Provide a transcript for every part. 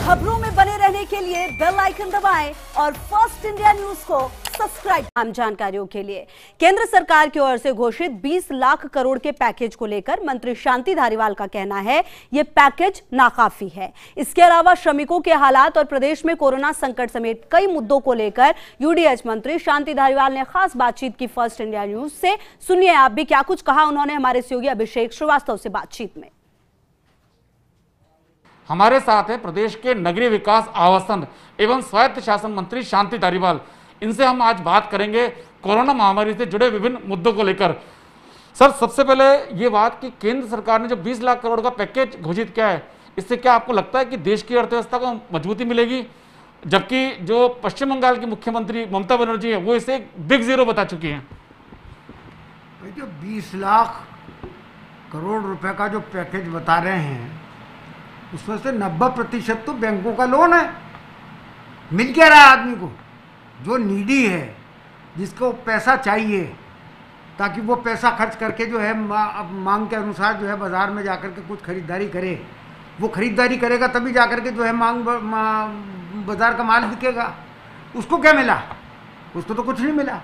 खबरों में बने रहने के लिए बेल आइकन दबाएं और फर्स्ट इंडिया न्यूज को सब्सक्राइब। आम जानकारियों के लिए केंद्र सरकार की ओर से घोषित 20 लाख करोड़ के पैकेज को लेकर मंत्री शांति धारीवाल का कहना है ये पैकेज नाकाफी है। इसके अलावा श्रमिकों के हालात और प्रदेश में कोरोना संकट समेत कई मुद्दों को लेकर यूडीएच मंत्री शांति धारीवाल ने खास बातचीत की फर्स्ट इंडिया न्यूज से। सुनिए आप भी क्या कुछ कहा उन्होंने हमारे सहयोगी अभिषेक श्रीवास्तव से बातचीत में। हमारे साथ है प्रदेश के नगरीय विकास, आवासन एवं स्वायत्त शासन मंत्री शांति धारीवाल। इनसे हम आज बात करेंगे कोरोना महामारी से जुड़े विभिन्न मुद्दों को लेकर। सर, सबसे पहले ये बात कि केंद्र सरकार ने जो 20 लाख करोड़ का पैकेज घोषित किया है, इससे क्या आपको लगता है कि देश की अर्थव्यवस्था को मजबूती मिलेगी? जबकि जो पश्चिम बंगाल की मुख्यमंत्री ममता बनर्जी है वो इसे बिग जीरो बता चुकी हैं। जो 20 लाख करोड़ रुपए का जो पैकेज बता रहे हैं उसमें से 90% तो बैंकों का लोन है। मिल क्या रहा है आदमी को? जो नीडी है, जिसको पैसा चाहिए ताकि वो पैसा खर्च करके जो है मांग के अनुसार जो है बाज़ार में जाकर के कुछ खरीदारी करे, वो खरीदारी करेगा तभी जाकर के जो है बाज़ार का माल बिकेगा। उसको क्या मिला? उसको तो कुछ नहीं मिला।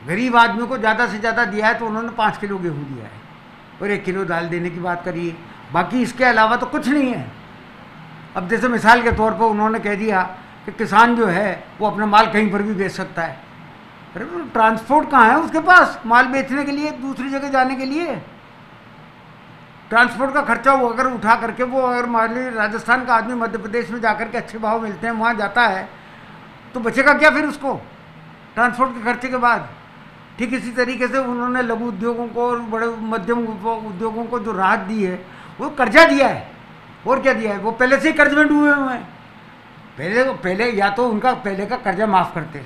गरीब आदमी को ज़्यादा से ज़्यादा दिया है तो उन्होंने 5 किलो गेहूँ दिया है और 1 किलो दाल देने की बात करी है। बाकी इसके अलावा तो कुछ नहीं है। अब जैसे मिसाल के तौर पर उन्होंने कह दिया कि किसान जो है वो अपना माल कहीं पर भी बेच सकता है। अरे ट्रांसपोर्ट कहाँ है उसके पास माल बेचने के लिए, दूसरी जगह जाने के लिए? ट्रांसपोर्ट का खर्चा वो अगर उठा करके वो अगर मान लीजिए राजस्थान का आदमी मध्य प्रदेश में जाकर के अच्छे भाव मिलते हैं वहाँ जाता है तो बचेगा क्या फिर उसको ट्रांसपोर्ट के खर्चे के बाद? ठीक इसी तरीके से उन्होंने लघु उद्योगों को और बड़े मध्यम उद्योगों को जो राहत दी है वो कर्जा दिया है। और क्या दिया है? वो पहले से ही कर्ज में डूबे हुए हैं। पहले या तो उनका पहले का कर्जा माफ़ करते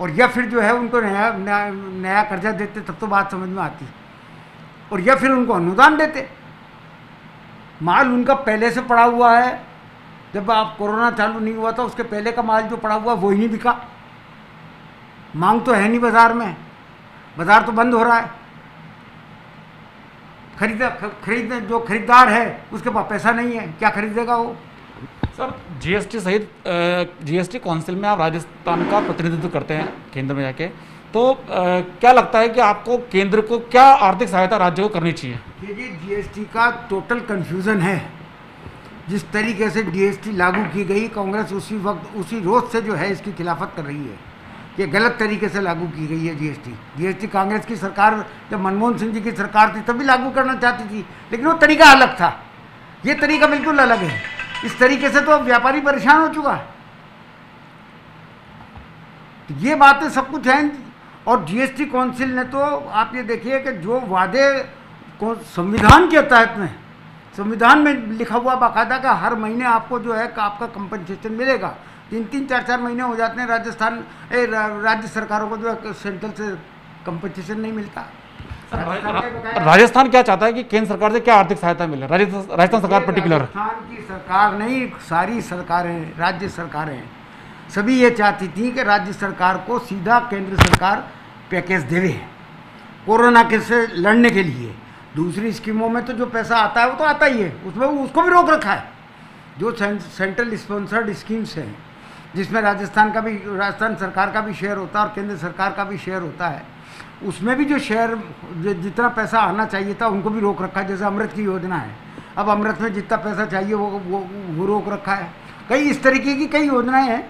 और या फिर जो है उनको नया कर्जा देते, तब तो बात समझ में आती। और या फिर उनको अनुदान देते। माल उनका पहले से पड़ा हुआ है। जब आप कोरोना चालू नहीं हुआ था उसके पहले का माल जो पड़ा हुआ वो ही नहीं बिका। मांग तो है नहीं बाज़ार में, बाज़ार तो बंद हो रहा है। जो खरीदार है उसके पास पैसा नहीं है, क्या खरीदेगा वो? सर, जीएसटी सहित जीएसटी काउंसिल में आप राजस्थान का प्रतिनिधित्व करते हैं केंद्र में जाके, तो क्या लगता है कि आपको केंद्र को क्या आर्थिक सहायता राज्य को करनी चाहिए? ये जीएसटी का टोटल कंफ्यूजन है। जिस तरीके से जीएसटी लागू की गई, कांग्रेस उसी वक्त उसी रोज से जो है इसकी खिलाफत कर रही है। ये गलत तरीके से लागू की गई है जीएसटी कांग्रेस की सरकार जब मनमोहन सिंह जी की सरकार थी तभी लागू करना चाहती थी, लेकिन वो तरीका अलग था। ये तरीका बिल्कुल अलग है। इस तरीके से तो अब व्यापारी परेशान हो चुका है। तो ये बातें सब कुछ हैं। और जीएसटी काउंसिल ने तो आप ये देखिए कि जो वादे को संविधान के तहत में, संविधान में लिखा हुआ बाकायदा का हर महीने आपको जो है आपका कंपनसेशन मिलेगा। 3-3, 4-4 महीने हो जाते हैं राज्य सरकारों को जो है सेंट्रल से कंपनसेशन नहीं मिलता। राजस्थान क्या चाहता है कि केंद्र सरकार से क्या आर्थिक सहायता मिले? राजस्थान सरकार पर्टिकुलर, राजस्थान की सरकार नहीं, सारी सरकारें, राज्य सरकारें सभी ये चाहती थी कि राज्य सरकार को सीधा केंद्र सरकार पैकेज देवे कोरोना के से लड़ने के लिए। दूसरी स्कीमों में तो जो पैसा आता है वो तो आता ही है, उसमें उसको भी रोक रखा है। जो सेंट्रल स्पॉन्सर्ड स्कीम्स हैं जिसमें राजस्थान सरकार का भी शेयर होता है और केंद्र सरकार का भी शेयर होता है, उसमें भी जो शेयर जितना पैसा आना चाहिए था उनको भी रोक रखा है। जैसे अमृत की योजना है, अब अमृत में जितना पैसा चाहिए वो रोक रखा है। कई इस तरीके की कई योजनाएं हैं।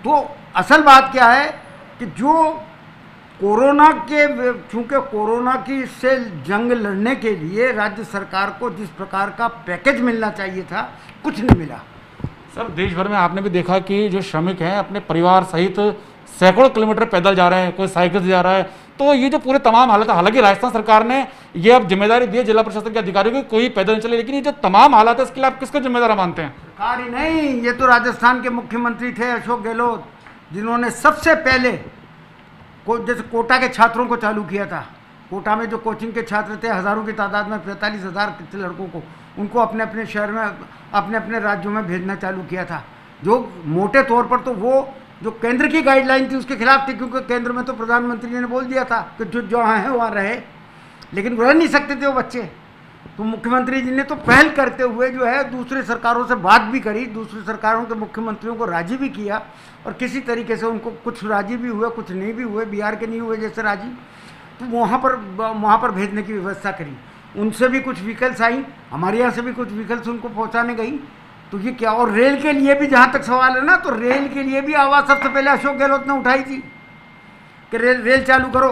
तो असल बात क्या है कि जो चूँकि कोरोना की से जंग लड़ने के लिए राज्य सरकार को जिस प्रकार का पैकेज मिलना चाहिए था कुछ नहीं मिला। सर, देश भर में आपने भी देखा कि जो श्रमिक हैं अपने परिवार सहित सैकड़ों किलोमीटर पैदल जा रहे हैं, कोई साइकिल से जा रहा है। तो ये जो पूरे तमाम हालत, हालांकि राजस्थान सरकार ने ये अब जिम्मेदारी दी है जिला प्रशासन के अधिकारियों की कोई पैदल नहीं चले, लेकिन ये जो तमाम हालात है इसके लिए आप किसको जिम्मेदार मानते हैं? सरकार ही नहीं, ये तो राजस्थान के मुख्यमंत्री थे अशोक गहलोत, जिन्होंने सबसे पहले जैसे कोटा के छात्रों को चालू किया था। कोटा में जो कोचिंग के छात्र थे हज़ारों की तादाद में, 45,000 लड़कों को, उनको अपने अपने शहर में अपने अपने राज्यों में भेजना चालू किया था। जो मोटे तौर पर तो वो जो केंद्र की गाइडलाइन थी उसके खिलाफ थी, क्योंकि केंद्र में तो प्रधानमंत्री ने बोल दिया था कि जो जहाँ है वहाँ रहे, लेकिन रह नहीं सकते थे वो बच्चे। तो मुख्यमंत्री जी ने तो पहल करते हुए जो है दूसरे सरकारों से बात भी करी, दूसरी सरकारों के मुख्यमंत्रियों को राजी भी किया, और किसी तरीके से उनको कुछ राजी भी हुए, कुछ नहीं भी हुए, बिहार के नहीं हुए जैसे राजी, तो वहाँ पर भेजने की व्यवस्था करी। उनसे भी कुछ व्हीकल्स आई, हमारे यहाँ से भी कुछ व्हीकल्स उनको पहुँचाने गई। तो ये क्या, और रेल के लिए भी जहाँ तक सवाल है ना, तो रेल के लिए भी आवाज़ सबसे पहले अशोक गहलोत ने उठाई थी कि रेल चालू करो,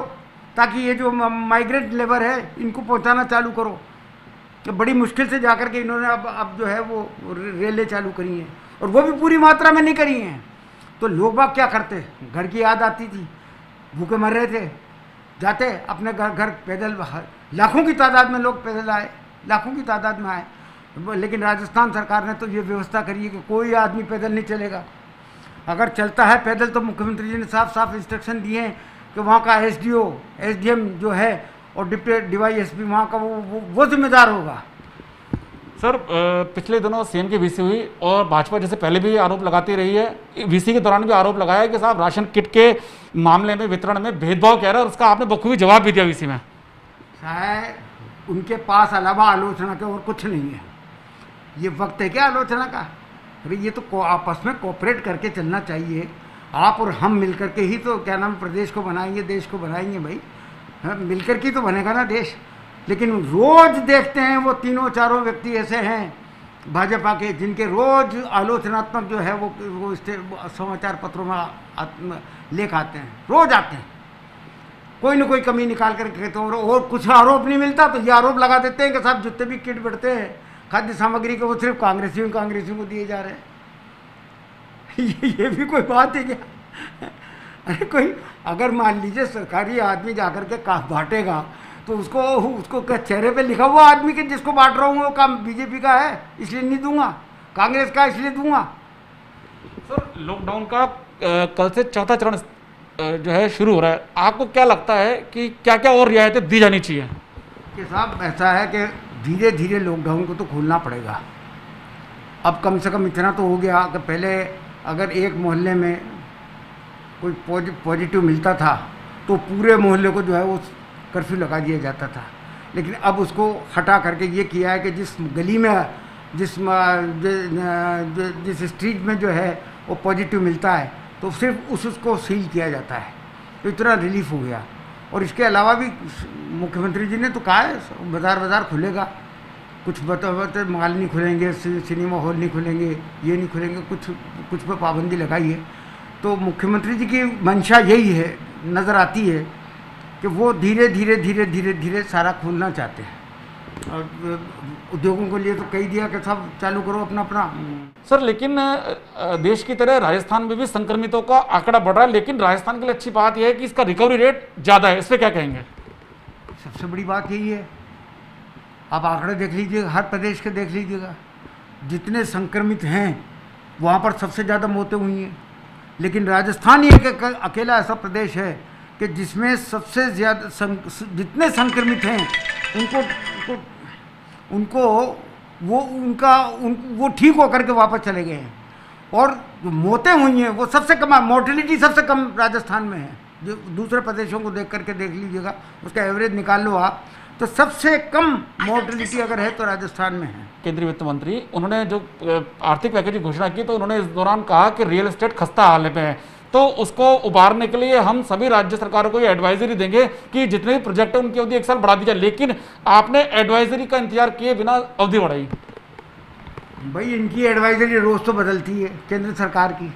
ताकि ये जो माइग्रेंट लेबर है इनको पहुँचाना चालू करो। तो बड़ी मुश्किल से जाकर के इन्होंने अब जो है वो रेलें चालू करी हैं, और वो भी पूरी मात्रा में नहीं करी हैं। तो लोग बाग क्या करते, घर की याद आती थी, भूखे मर रहे थे, जाते अपने घर पैदल, लाखों की तादाद में लोग पैदल आए, लाखों की तादाद में आए। लेकिन राजस्थान सरकार ने तो ये व्यवस्था करी है कि कोई आदमी पैदल नहीं चलेगा। अगर चलता है पैदल तो मुख्यमंत्री जी ने साफ साफ इंस्ट्रक्शन दिए हैं कि वहाँ का SDO, SDM जो है और डिप्टी DYSP वहाँ का वो जिम्मेदार होगा। सर, पिछले दिनों सीएम की VC हुई और भाजपा जैसे पहले भी आरोप लगाती रही है, VC के दौरान भी आरोप लगाया कि साहब राशन किट के मामले में, वितरण में भेदभाव कह रहा है, और उसका आपने बखूबी जवाब भी दिया VC में। शायद उनके पास अलावा आलोचना के और कुछ नहीं है। ये वक्त है क्या आलोचना का? अरे ये तो आपस में कोऑपरेट करके चलना चाहिए। आप और हम मिलकर के ही तो क्या नाम प्रदेश को बनाएंगे, देश को बनाएंगे भाई। हाँ, मिलकर के तो बनेगा ना देश। लेकिन रोज देखते हैं वो तीनों चारों व्यक्ति ऐसे हैं भाजपा के जिनके रोज आलोचनात्मक जो है वो समाचार पत्रों में लेख आते हैं, रोज आते हैं, कोई ना कोई कमी निकाल कर कहते हैं, और कुछ आरोप नहीं मिलता तो ये आरोप लगा देते हैं कि साहब जितने भी किट बढ़ते हैं खाद्य सामग्री के वो सिर्फ कांग्रेसियों को दिए जा रहे हैं। ये भी कोई बात है क्या? अरे कोई अगर मान लीजिए सरकारी आदमी जाकर के बांटेगा तो उसको क्या चेहरे पे लिखा हुआ आदमी के जिसको बांट रहा हूँ वो काम बीजेपी का है इसलिए नहीं दूंगा, कांग्रेस का इसलिए दूंगा। सर, लॉकडाउन का कल से चौथा चरण जो है शुरू हो रहा है, आपको क्या लगता है कि क्या क्या और रियायतें दी जानी चाहिए? कि साहब ऐसा है कि धीरे धीरे लॉकडाउन को तो खोलना पड़ेगा। अब कम से कम इतना तो हो गया कि पहले अगर एक मोहल्ले में कोई पॉजिटिव मिलता था तो पूरे मोहल्ले को जो है वो कर्फ्यू लगा दिया जाता था। लेकिन अब उसको हटा करके ये किया है कि जिस गली में जिस स्ट्रीट में जो है वो पॉजिटिव मिलता है तो सिर्फ उसको सील किया जाता है। तो इतना रिलीफ हो गया। और इसके अलावा भी मुख्यमंत्री जी ने तो कहा है बाज़ार खुलेगा, कुछ बताते मॉल नहीं खुलेंगे, सिनेमा हॉल नहीं खुलेंगे, ये नहीं खुलेंगे, कुछ पे पाबंदी लगाई है। तो मुख्यमंत्री जी की मंशा यही है, नज़र आती है कि वो धीरे धीरे सारा खोलना चाहते हैं। और उद्योगों के लिए तो कही दिया कि सब चालू करो अपना। सर, लेकिन देश की तरह राजस्थान में भी संक्रमितों का आंकड़ा बढ़ रहा है, लेकिन राजस्थान के लिए अच्छी बात यह है कि इसका रिकवरी रेट ज़्यादा है। इस पर क्या कहेंगे? सबसे बड़ी बात यही है, आप आंकड़े देख लीजिएगा, हर प्रदेश के देख लीजिएगा, जितने संक्रमित हैं वहाँ पर सबसे ज़्यादा मौतें हुई हैं। लेकिन राजस्थान ही एक अकेला ऐसा प्रदेश है कि जिसमें सबसे ज़्यादा जितने संक्रमित हैं उनको वो ठीक होकर के वापस चले गए हैं। और जो मौतें हुई हैं वो सबसे कम, मोर्टेलिटी सबसे कम राजस्थान में है। जो दूसरे प्रदेशों को देख करके देख लीजिएगा, उसका एवरेज निकाल लो आप, तो सबसे कम मोर्टेलिटी अगर है तो राजस्थान में है। केंद्रीय वित्त मंत्री उन्होंने जो आर्थिक पैकेज की घोषणा की तो उन्होंने इस दौरान कहा कि रियल एस्टेट खस्ता हालत में है, तो उसको उबारने के लिए हम सभी राज्य सरकारों को ये एडवाइजरी देंगे कि जितने भी प्रोजेक्ट है उनकी अवधि 1 साल बढ़ा दी जाए। लेकिन आपने एडवाइजरी का इंतजार किए बिना अवधि बढ़ाई। भाई इनकी एडवाइजरी रोज़ तो बदलती है केंद्र सरकार की,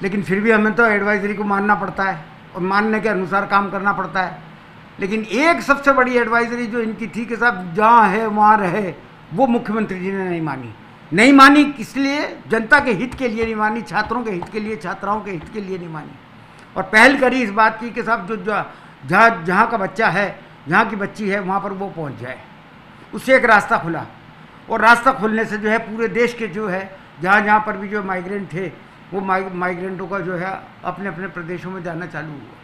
लेकिन फिर भी हमें तो एडवाइजरी को मानना पड़ता है और मानने के अनुसार काम करना पड़ता है। लेकिन एक सबसे बड़ी एडवाइजरी जो इनकी थी कि साहब जहाँ है वहाँ रहे, वो मुख्यमंत्री जी ने नहीं मानी। इसलिए जनता के हित के लिए नहीं मानी, छात्रों के हित के लिए, छात्राओं के हित के लिए नहीं मानी। और पहल करी इस बात की कि साहब जो जहाँ का बच्चा है, जहाँ की बच्ची है, वहाँ पर वो पहुँच जाए। उससे एक रास्ता खुला, और रास्ता खुलने से जो है पूरे देश के जो है जहाँ पर भी जो माइग्रेंट थे वो माइग्रेंटों का जो है अपने अपने प्रदेशों में जाना चालू हुआ।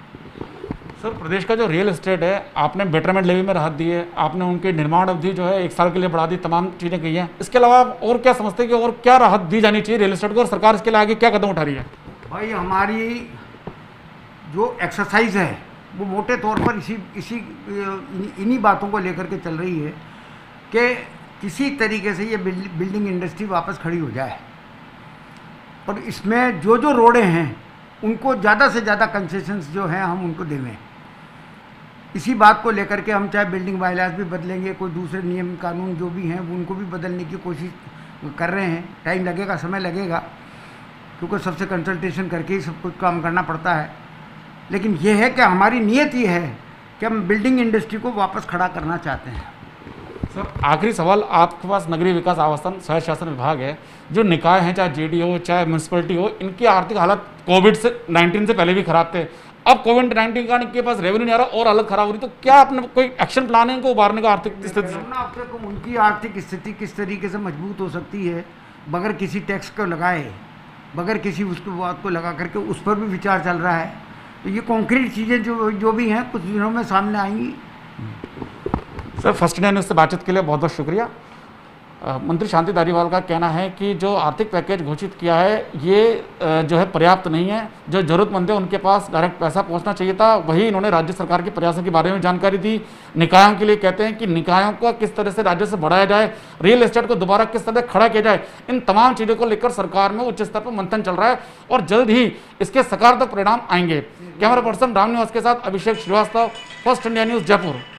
सर, प्रदेश का जो रियल एस्टेट है, आपने बेटरमेंट लेवी में राहत दी है, आपने उनकी निर्माण अवधि जो है 1 साल के लिए बढ़ा दी, तमाम चीज़ें कही हैं। इसके अलावा और क्या समझते हैं कि और क्या राहत दी जानी चाहिए रियल एस्टेट को, और सरकार इसके लिए आगे क्या कदम उठा रही है? भाई हमारी जो एक्सरसाइज है वो मोटे तौर पर इन्हीं बातों को लेकर के चल रही है कि किसी तरीके से ये बिल्डिंग इंडस्ट्री वापस खड़ी हो जाए, और इसमें जो जो रोडें हैं उनको ज़्यादा से ज़्यादा कंसेशंस जो हैं हम उनको देवें। इसी बात को लेकर के हम चाहे बिल्डिंग बायलॉज भी बदलेंगे, कोई दूसरे नियम कानून जो भी हैं उनको भी बदलने की कोशिश कर रहे हैं। टाइम लगेगा, समय लगेगा, क्योंकि सबसे कंसल्टेशन करके ही सब कुछ काम करना पड़ता है। लेकिन ये है कि हमारी नीयत ये है कि हम बिल्डिंग इंडस्ट्री को वापस खड़ा करना चाहते हैं। सर आखिरी सवाल, आपके पास नगरीय विकास आवासन स्वायत्त शासन विभाग है, जो निकाय हैं चाहे जेडी हो चाहे म्यूनसिपलिटी हो, इनकी आर्थिक हालत कोविड-19 से पहले भी खराब थे। अब कोविड-19 का इनके पास रेवेन्यू नहीं आ रहा और हालत खराब हो रही, तो क्या आपने कोई एक्शन प्लान है इनको उबारने का आर्थिक स्थिति से? उनकी आर्थिक स्थिति किस तरीके से मजबूत हो सकती है बगैर किसी टैक्स को लगाए, बगैर किसी उसको बात को लगा करके, उस पर भी विचार चल रहा है। तो ये कॉन्क्रीट चीज़ें जो भी हैं कुछ दिनों में सामने आएंगी। सर फर्स्ट इंडिया न्यूज़ से बातचीत के लिए बहुत बहुत शुक्रिया। मंत्री शांति धारीवाल का कहना है कि जो आर्थिक पैकेज घोषित किया है ये जो है पर्याप्त नहीं है, जो ज़रूरतमंद है उनके पास डायरेक्ट पैसा पहुंचना चाहिए था। वही इन्होंने राज्य सरकार के प्रयासों के बारे में जानकारी दी। निकायों के लिए कहते हैं कि निकायों को किस तरह से राज्य से बढ़ाया जाए, रियल एस्टेट को दोबारा किस तरह खड़ा किया जाए, इन तमाम चीज़ों को लेकर सरकार में उच्च स्तर पर मंथन चल रहा है और जल्द ही इसके सकारात्मक परिणाम आएंगे। कैमरा पर्सन राम निवास के साथ Abhishek Srivastava, first India news Jaipur.